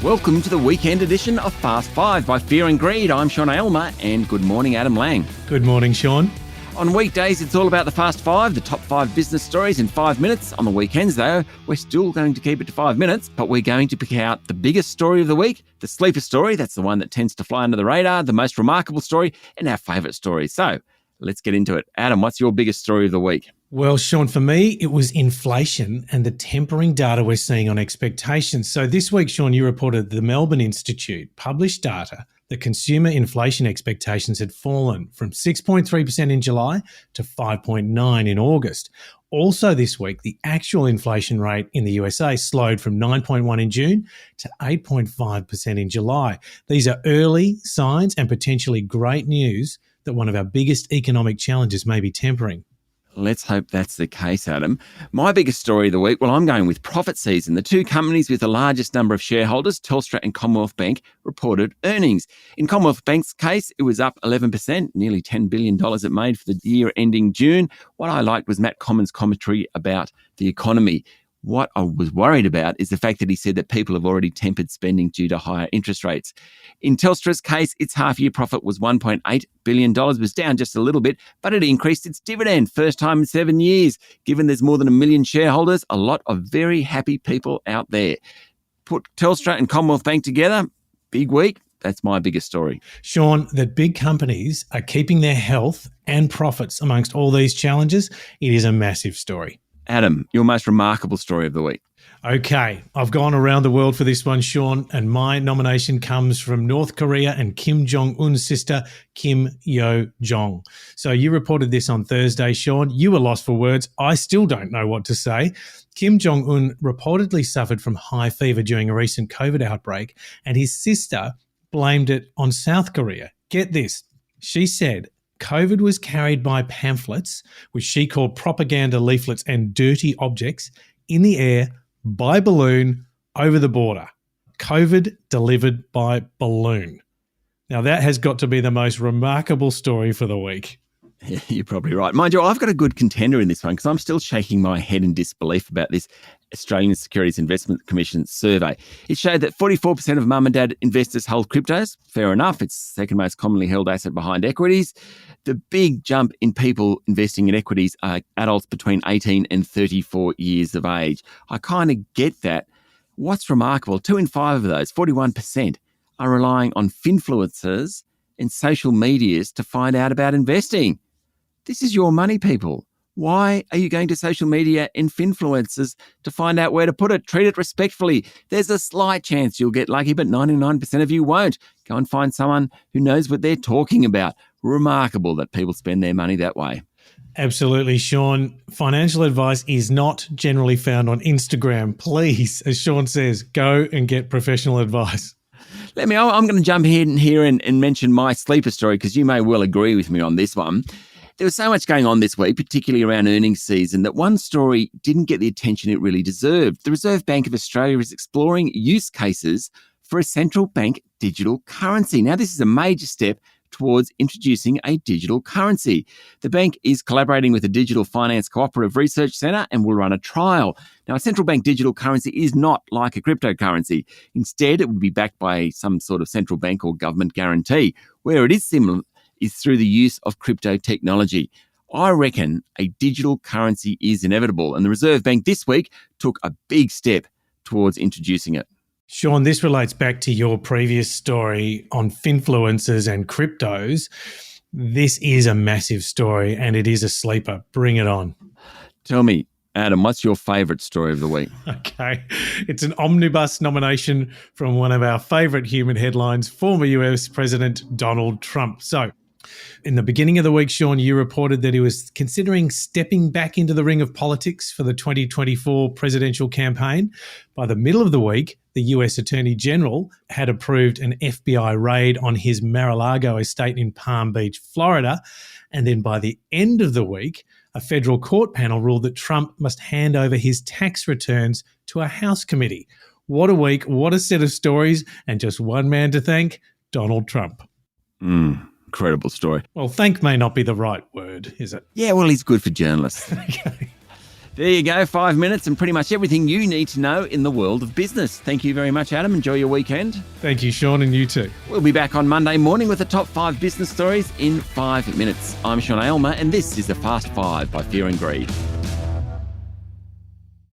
Welcome to the weekend edition of Fast Five by Fear and Greed. I'm Sean Aylmer, and good morning, Adam Lang. Good morning, Sean. On weekdays, it's all about the Fast Five, the top 5 business stories in 5 minutes. On the weekends, though, we're still going to keep it to 5 minutes, but we're going to pick out the biggest story of the week, the sleeper story, that's the one that tends to fly under the radar, the most remarkable story, and our favourite story. So let's get into it. Adam, what's your biggest story of the week? Well, Sean, for me, it was inflation and the tempering data we're seeing on expectations. So this week, Sean, you reported the Melbourne Institute published data that consumer inflation expectations had fallen from 6.3% in July to 5.9% in August. Also this week, the actual inflation rate in the USA slowed from 9.1% in June to 8.5% in July. These are early signs and potentially great news that one of our biggest economic challenges may be tempering. Let's hope that's the case, Adam. My biggest story of the week, well, I'm going with profit season. The two companies with the largest number of shareholders, Telstra and Commonwealth Bank, reported earnings. In Commonwealth Bank's case, it was up 11%, nearly $10 billion it made for the year ending June. What I liked was Matt Common's commentary about the economy. What I was worried about is the fact that he said that people have already tempered spending due to higher interest rates. In Telstra's case, its half-year profit was $1.8 billion, was down just a little bit, but it increased its dividend, first time in 7 years. Given there's more than 1 million shareholders, a lot of very happy people out there. Put Telstra and Commonwealth Bank together, big week. That's my biggest story. Sean, that big companies are keeping their health and profits amongst all these challenges, it is a massive story. Adam, your most remarkable story of the week. Okay, I've gone around the world for this one, Sean, and my nomination comes from North Korea and Kim Jong-un's sister, Kim Yo-jong. So you reported this on Thursday, Sean. You were lost for words. I still don't know what to say. Kim Jong-un reportedly suffered from high fever during a recent COVID outbreak, and his sister blamed it on South Korea. Get this. She said COVID was carried by pamphlets, which she called propaganda leaflets and dirty objects, in the air by balloon over the border. COVID delivered by balloon. Now, that has got to be the most remarkable story for the week. Yeah, you're probably right. Mind you, I've got a good contender in this one because I'm still shaking my head in disbelief about this Australian Securities Investment Commission survey. It showed that 44% of mum and dad investors hold cryptos. Fair enough. It's the second most commonly held asset behind equities. The big jump in people investing in equities are adults between 18 and 34 years of age. I kind of get that. What's remarkable, 2 in 5 of those, 41%, are relying on finfluencers and social medias to find out about investing. This is your money, people. Why are you going to social media and finfluencers to find out where to put it? Treat it respectfully. There's a slight chance you'll get lucky, but 99% of you won't. Go and find someone who knows what they're talking about. Remarkable that people spend their money that way. Absolutely, Sean. Financial advice is not generally found on Instagram. Please, as Sean says, go and get professional advice. I'm going to jump in here and mention my sleeper story because you may well agree with me on this one. There was so much going on this week, particularly around earnings season, that one story didn't get the attention it really deserved. The Reserve Bank of Australia is exploring use cases for a central bank digital currency. Now, this is a major step towards introducing a digital currency. The bank is collaborating with the Digital Finance Cooperative Research Centre and will run a trial. Now, a central bank digital currency is not like a cryptocurrency. Instead, it would be backed by some sort of central bank or government guarantee. Where it is similar is through the use of crypto technology. I reckon a digital currency is inevitable, and the Reserve Bank this week took a big step towards introducing it. Sean, this relates back to your previous story on finfluencers and cryptos. This is a massive story and it is a sleeper. Bring it on. Tell me, Adam, what's your favourite story of the week? Okay. It's an omnibus nomination from one of our favourite human headlines, former US President Donald Trump. So, in the beginning of the week, Sean, you reported that he was considering stepping back into the ring of politics for the 2024 presidential campaign. By the middle of the week, the US Attorney General had approved an FBI raid on his Mar-a-Lago estate in Palm Beach, Florida. And then by the end of the week, a federal court panel ruled that Trump must hand over his tax returns to a House committee. What a week, what a set of stories, and just one man to thank, Donald Trump. Incredible story. Well, thank may not be the right word, is it? Yeah, well, he's good for journalists. Okay. There you go, 5 minutes and pretty much everything you need to know in the world of business. Thank you very much, Adam. Enjoy your weekend. Thank you, Sean, and you too. We'll be back on Monday morning with the top 5 business stories in 5 minutes. I'm Sean Aylmer, and this is the Fast 5 by Fear and Greed.